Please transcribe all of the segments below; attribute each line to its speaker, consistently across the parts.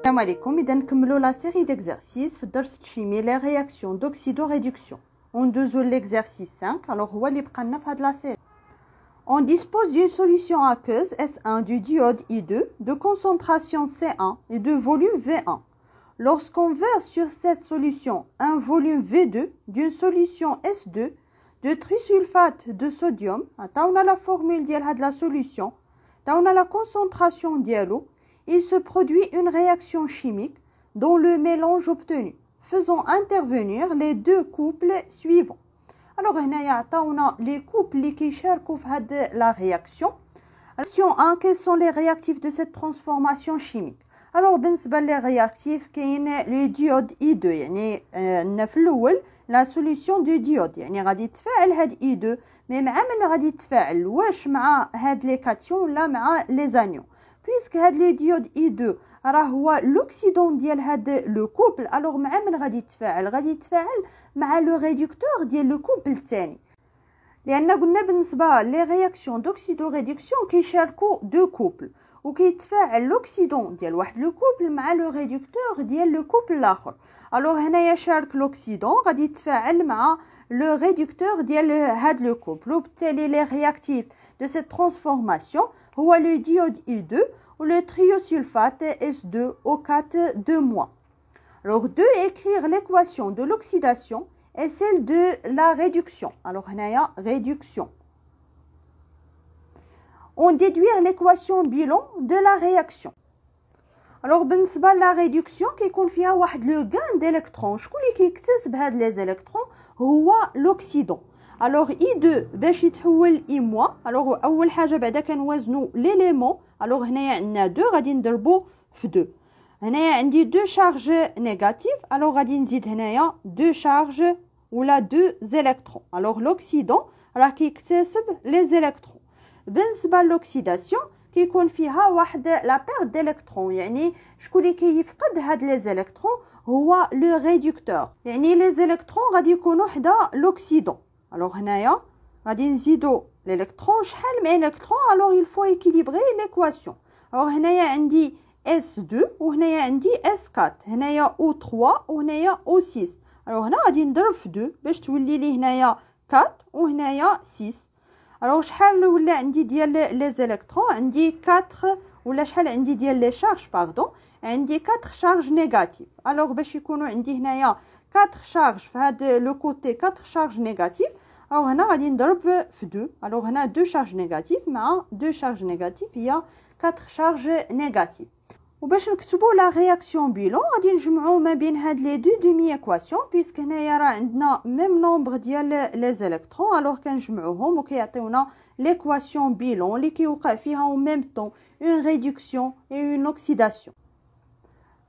Speaker 1: Salam alaikum, إذا نكملوا la série d'exercices في الدرس الشيمي les réactions d'oxydoréduction. On dozo l'exercice 5, alors هو اللي بقى لنا في هاد la série. On dispose d'une solution aqueuse S1 du diode I2 de concentration C1 et de volume V1. Lorsqu'on verse sur cette solution un volume V2 d'une solution S2 de trisulfate de sodium, on a la formule de la solution, on a la concentration dialo, il se produit une réaction chimique dans le mélange obtenu, faisant intervenir les deux couples suivants. Alors, on a les couples qui cherchent la réaction. Question 1, quels sont les réactifs de cette transformation chimique? Alors, les réactifs, le diode I2, la solution du diode. يعني غادي يتفاعل هاد I2 mais مع من غادي يتفاعل واش مع هاد لي كاتيون ولا مع لي زانيون puisque هاد لو ديود I2 راه هو l'oxydant ديال هاد لو كوبل alors مع من غادي يتفاعل مع لو ريدكتور ديال لو كوبل الثاني لان قلنا بالنسبه لي رياكسيون دوكسيدو ريدكسيون كيشاركوا دو كوبل وكيتفاعل لوكسيدون ديال واحد لو كوبل مع لو ريدكتور ديال لو كوبل الاخر الوغ هنايا شارك لوكسيدون غادي يتفاعل مع لو ريدكتور ديال هاد لو كوبل وبالتالي لي رياكتيف دو سيت ترانسفورماسيون هو لو ديود I2 ou le triosulfate S2 O4 2-. Alors, 2, écrire l'équation de l'oxydation et celle de la réduction. Alors, on a réduction. On déduire l'équation bilan de la réaction. Alors, بالنسبة la réduction كيكون فيها واحد لو gain d'électrons. شكون اللي كيكتسب هاد لي électrons هو l'oxydant. Alors, I2 باش يتحول I-. Alors, أول حاجة بعدا كنوازنو l'élément. Alors, هنايا عندنا 2 غادي نضربو في 2. هنايا عندي 2 شارج نيجاتيف. Alors, غادي نزيد هنايا 2 شارج ولا 2 électrons. Alors, l'oxydant راه كيكتسب les électrons. بالنسبة للأكسيداسيون كيكون فيها واحد لا بيرت d'électrons. يعني شكون اللي كيفقد هاد les électrons هو لو ريدكتور. يعني les électrons غادي يكونوا حدا l'oxydant. Alors, هنايا غادي نزيدو l'électron شحال من électron alors il faut équilibrer l'équation. Alors هنايا عندي S2 وهنايا عندي S4 هنايا O3 وهنايا O6. alors هنا غادي نضرب في 2 باش تولي لي هنايا 4 وهنايا 6. alors شحال ولا عندي ديال لي électrons عندي 4 ولا شحال عندي ديال لي شارج باردون عندي 4 شارج نيجاتيف. alors باش يكونوا عندي هنايا 4 شارج في هذا لو كوتي 4 شارج نيجاتيف. alors هنا غادي نضرب في 2. alors هنا 2 شارج نيجاتيف مع 2 شارج نيجاتيف هي 4 شارج نيجاتيف. وباش نكتبوا لا رياكسيون بيلون غادي نجمعوا ما بين هاد لي دو دومي ايكواسيون بيسك هنايا راه عندنا ميم نومبر ديال لي زيليكترون. alors كنجمعوهم وكيعطيونا ليكواسيون بيلون اللي كيوقع فيها en même temps une réduction et une oxydation.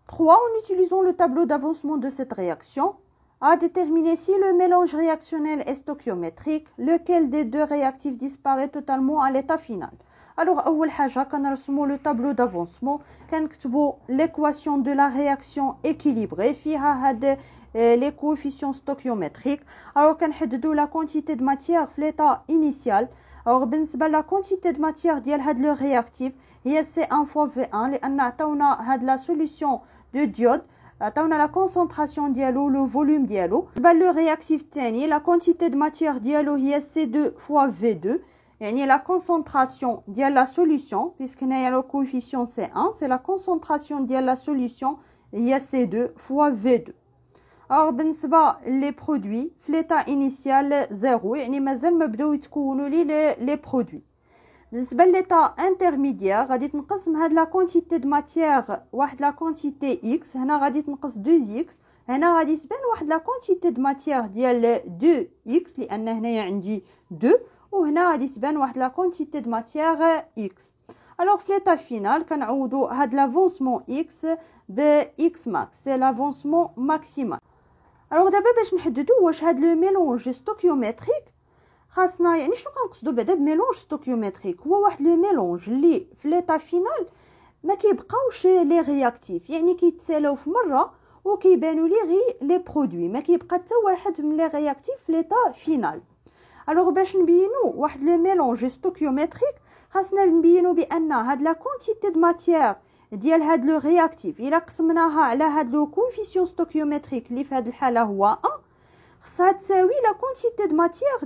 Speaker 1: 3. En utilisant le tableau d'avancement de cette réaction à déterminer si le mélange réactionnel est stoichiométrique, lequel des deux réactifs disparaît totalement à l'état final. Alors, أول حاجة كنرسموا le tableau d'avancement كنكتبوا l'équation de la réaction équilibrée فيها هاد les coefficients stoichiométriques. alors كنحددوا la quantité de matière في l'état initial. alors بالنسبة la quantité de matière ديال هاد le réactif هي C1 fois V1 لأن عطاونا هاد la solution de diode عطاونا لا كونسونطراسيون ديالو لو فوليوم ديالو. بالنسبه لو رياكتيف الثاني لا كونتيتي دو ماتيير ديالو هي C2 fois V2 يعني لا كونسونطراسيون ديال لا سوليوشن بيسك هنايا لو كوفيسيون C1 سي لا كونسونطراسيون ديال لا سوليوشن هي C2 fois V2. اور بالنسبه لي برودوي في ليتا انيسيال 0 يعني مازال ما بداو يتكونوا لي برودوي. بالنسبه لليتا انترميديير غادي تنقسم هاد لا كونتيتي د ماتيير واحد لا كونتيتي اكس هنا غادي تنقص 2 اكس هنا غادي تبان واحد لا كونتيتي د ماتيير ديال 2 اكس لان هنايا عندي 2 وهنا غادي تبان واحد لا كونتيتي د ماتيير اكس. الوغ في ليتا فينال كنعوضوا هاد لافونسمون اكس ب اكس ماكس سي لافونسمون ماكسيمال. الوغ دابا باش نحددوا واش هاد لو ميلونج ستوكيومتريك خاصنا يعني شنو كنقصدوا بعدا بميلونج ستوكيومتريك هو واحد لو ميلونج اللي في ليتا فينال ما كيبقاوش لي رياكتيف يعني كيتسالاو في مره وكيبانوا لي غير لي برودوي ما كيبقى حتى واحد من لي رياكتيف في ليتا فينال. الوغ باش نبينوا واحد لو ميلونج ستوكيومتريك خاصنا نبينوا بان هاد لا كونتيتي د ماتيير ديال هاد لو رياكتيف الا قسمناها على هاد لو كوفيسيون ستوكيومتريك اللي في هاد الحاله هو 1 خصها تساوي لا كونتيتي دو ماتيير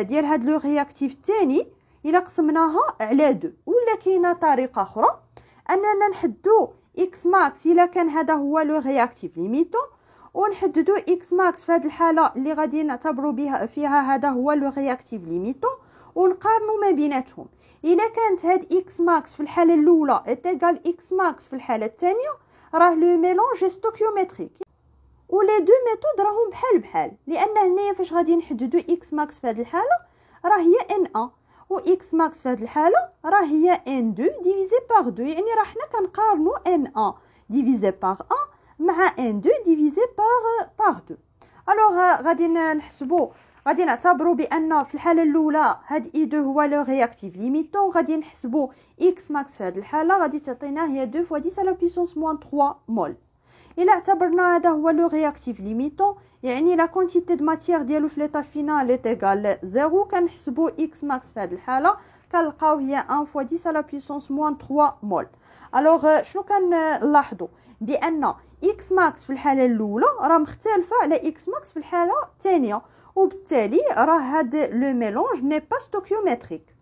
Speaker 1: ديال هاد لو رياكتيف الثاني الا قسمناها على 2. ولا كاينه طريقه اخرى اننا نحدو اكس ماكس الا كان هذا هو لو رياكتيف ليميتون، ونحددو اكس ماكس في هذه الحاله اللي غادي نعتبروا بها فيها هذا هو لو رياكتيف ليميتون، ونقارنوا ما بيناتهم. الا كانت هاد اكس ماكس في الحاله الاولى ايتيغال اكس ماكس في الحاله الثانيه راه لو ميلونج ستوكيومتريك، ولي دو ميثود راهم بحال بحال، لان هنايا فاش غادي نحددو اكس ماكس في هذه الحاله راه هي ان 1 و اكس ماكس في هذه الحاله راه هي ان 2 ديفيزي بار 2، يعني راه حنا كنقارنوا ان 1 ديفيزي بار 1 مع ان 2 ديفيزي بار 2. الوغ غادي نعتبروا بان في الحاله الاولى هاد اي 2 هو لو رياكتيف ليميتون، غادي نحسبوا اكس ماكس في هذه الحاله غادي تعطينا هي 2 فوا 10 على بيسونس موان 3 مول. الا اعتبرنا هذا هو لو رياكتيف ليميتون يعني لا كونتيتي دو ماتيير ديالو في ليطا فينال ايغال 0، كنحسبوا اكس ماكس في هذه الحاله كنلقاو هي 1 فوا 10 على بيسونس موان 3 مول. الوغ شنو كنلاحظوا بان اكس ماكس في الحاله الاولى راه مختلفه على اكس ماكس في الحاله الثانيه، وبالتالي راه هاد لو ميلونج ني با ستوكيومتريك.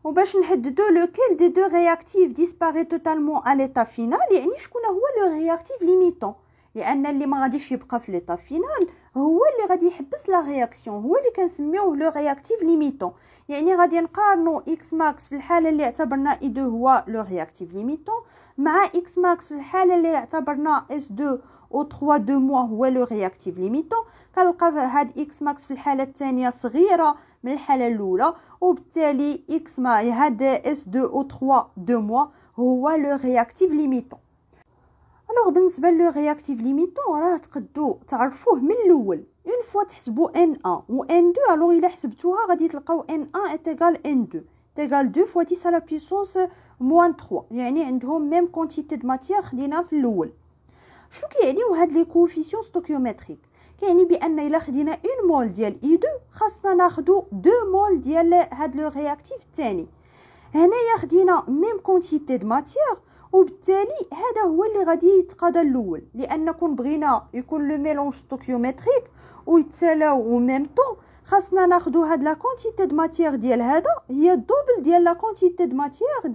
Speaker 1: وباش نحددو لوكيل دي دو رياكتيف ديسباري توتالمون ا ليطا فينال يعني شكون هو لو رياكتيف ليميتون، لان اللي ما غاديش يبقى في ليطا فينال هو اللي غادي يحبس لا رياكسيون، هو اللي كنسميوه لو رياكتيف ليميتون. يعني غادي نقارنوا اكس ماكس في الحاله اللي اعتبرنا اي 2 هو لو رياكتيف ليميتون مع اكس ماكس في الحاله اللي اعتبرنا اس 2 او 3 2 موا هو لو رياكتيف ليميتون. كنلقى هاد اكس ماكس في الحاله الثانيه صغيره من الحاله الاولى، وبالتالي اكس ما هاد اس 2 او 3 2 موا هو لو رياكتيف ليميتون. الوغ بالنسبه لو رياكتيف ليميتون راه تقدو تعرفوه من الاول اون فوا تحسبوا ان 1 و ان 2. الوغ الا حسبتوها غادي تلقاو ان 1 ايغال ان 2 ايغال 2 فوا 10 على بيسونس موان 3، يعني عندهم ميم كونتيتي د ماتيير خدينا في الاول. شنو كيعنيو هاد لي كوفيسيون ستوكيومتريك؟ كيعني بان الا خدينا اون مول ديال اي 2 خاصنا ناخدو 2 مول ديال هاد لو رياكتيف الثاني. هنايا خدينا ميم كونتيتي د ماتيير، وبالتالي هذا هو اللي غادي يتقاضى الاول، لان كون بغينا يكون لو ميلونج ستوكيومتريك ويتسالاو ميم طون خاصنا ناخدو هاد لا كونتيتي د ماتيير ديال هذا هي الدوبل ديال لا كونتيتي د ماتيير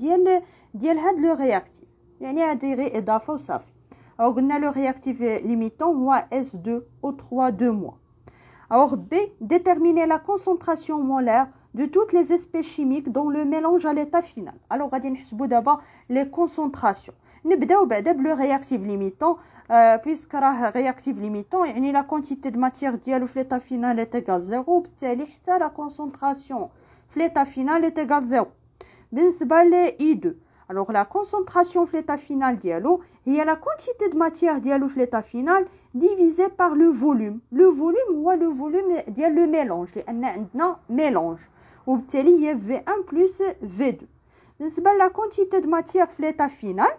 Speaker 1: ديال هاد لو رياكتيف، يعني هادي غير اضافه وصافي. او قلنا لو رياكتيف ليميتون هو S2 او 3 2 mois. Alors B, déterminer la concentration molaire de toutes les espèces chimiques dans le mélange à l'état final. Alors غادي نحسبوا دابا les concentrations. نبداو بعدا بلو رياكتيف ليميتون puisque راه رياكتيف ليميتون يعني لا كونتيتي د ماتيير ديالو في l'état final est égal 0، وبالتالي حتى لا concentration في l'état final est égal 0. بالنسبه ل I2 alors la concentration في l'état final ديالو هي la quantité de matière ديالو في l'état final divisé par le volume. Le volume هو le volume ديال le mélange لان عندنا mélange، وبالتالي هي V1 plus V2. بالنسبه لا quantité de matière في l'état final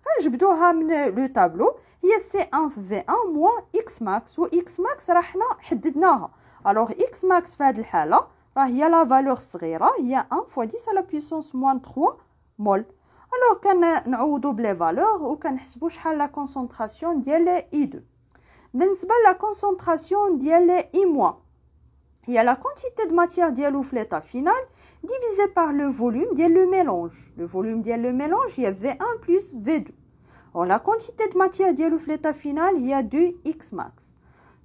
Speaker 1: كنجبدوها من لو طابلو هي C1 في V1 moins X max، و X max راه حنا حددناها. alors X max في هذه الحاله راه هي لا فالور الصغيره هي 1 fois 10 à la puissance moins 3 مول. alors كنعوضوا بلي فالور وكنحسبوا شحال لا كونسونطراسيون ديال اي 2. بالنسبه لا كونسونطراسيون ديال اي موا هي لا كونتيتي د ماتيير ديالو في ليطا فينال ديفيزي بار لو فوليوم ديال لو ميلونج. لو فوليوم ديال لو ميلونج هي V1 plus V2. ولا كونتيتي د ماتيير ديالو في ليطا فينال هي 2 X max.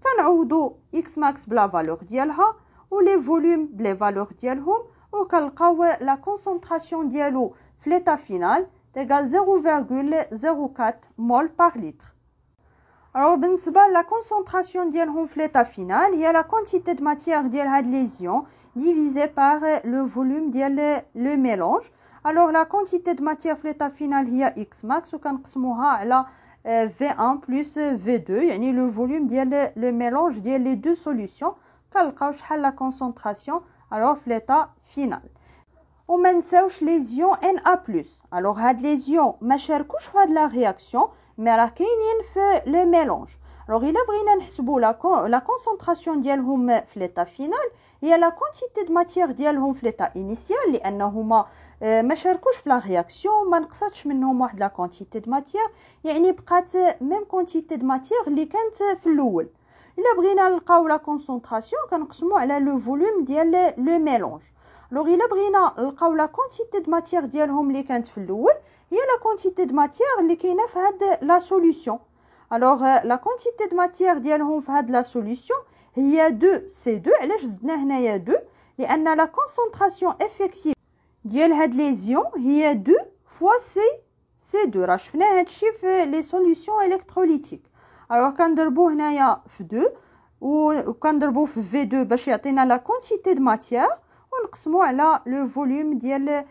Speaker 1: كنعوضوا X max بلا فالور ديالها ولي فوليوم بلي فالور ديالهم، وكنلقاو لا كونسونطراسيون ديالو في l'état final égale 0,04 mol par litre. Alors بالنسبه لا كونسونطراسيون ديالهم في l'état final هي لا كونتيتي د ماتيير ديال هاد ليزيون divisé par le volume ديال لو ميلونج. alors la quantité de matière في l'état final هي X max وكنقسموها على V1 plus V2 يعني لو فوليوم ديال لو ميلونج ديال لي دو سوليوشن، كنلقاو شحال لا كونسونطراسيون alors في l'état final. وما نساوش لي زيون Na+. alors هاد لي زيون ما شاركوش في هاد لا رياكسيون مي راه كاينين في لو ميلونج. alors الا بغينا نحسبوا لا كونسونطراسيون ديالهم في ليطا فينال هي لا كونتيتي د ماتيير ديالهم في ليطا انيسيال لانهما ما شاركوش في لا رياكسيون، ما نقصتش منهم واحد لا كونتيتي د ماتيير، يعني بقات ميم كونتيتي د ماتيير اللي كانت في الاول. الا بغينا نلقاو لا كونسونطراسيون كنقسموا على لو فوليوم ديال لو ميلونج. الوغ الا بغينا نلقاو لا كونتيتي د ماتيير ديالهم اللي كانت في الاول هي لا كونتيتي د ماتيير اللي كاينه في هاد لا سوليوشن. الوغ لا كونتيتي د ماتيير ديالهم في هاد لا سوليوشن هي 2 C2. علاش زدنا هنايا 2؟ لان لا كونسونطراسيون افيكتيف ديال هاد لي زيون هي 2 فوا C2. راه شفنا هادشي في لي سوليوشن الكتروليتيك. الوغ كنضربو هنايا في 2 وكنضربو في V2 باش يعطينا لا كونتيتي د ماتيير، ونقسمو على لو فوليوم ديال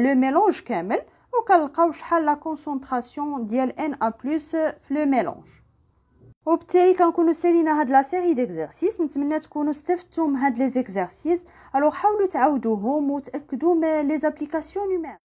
Speaker 1: لو ميلونج كامل، وكنلقاو شحال لا كونسونطراسيون ديال Na+ في لو ميلونج. وبالتالي كنكونوا سالينا هاد لا سيري ديكزارسيس. نتمنى تكونوا استفدتوا من هاد لي زيكزارسيس. الوغ حاولوا تعاودوهم وتاكدوا من لي زابليكاسيون نيميريك.